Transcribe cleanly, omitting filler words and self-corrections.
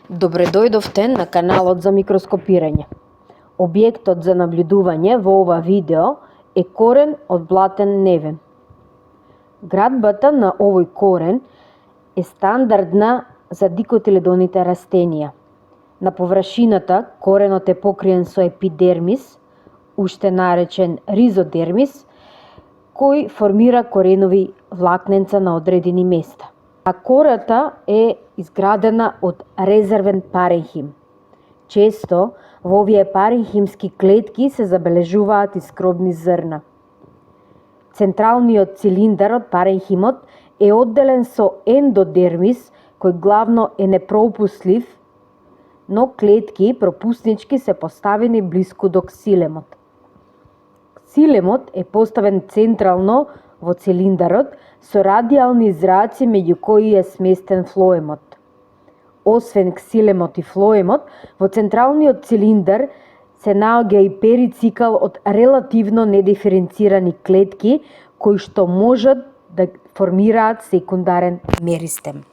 Добре дојдовте на каналот за микроскопирање. Објектот за наблюдување во ова видео е корен од блатен невен. Градбата на овој корен е стандардна за дикотиледоните растенија. На површината коренот е покриен со епидермис, уште наречен ризодермис, кој формира коренови влакненца на одредени места. А кората е изградена од резервен паренхим. Често во овие паренхимски клетки се забележуваат и скробни зрна. Централниот цилиндар од паренхимот е одделен со ендодермис, кој главно е непропуслив, но клетки пропуснички се поставени блиску до ксилемот. Ксилемот е поставен централно во цилиндарот со радијални зраци меѓу кои е сместен флоемот. Освен ксилемот и флоемот, во централниот цилиндар се наоѓа и перицикл од релативно недиференцирани клетки кои што можат да формираат секундарен меристем.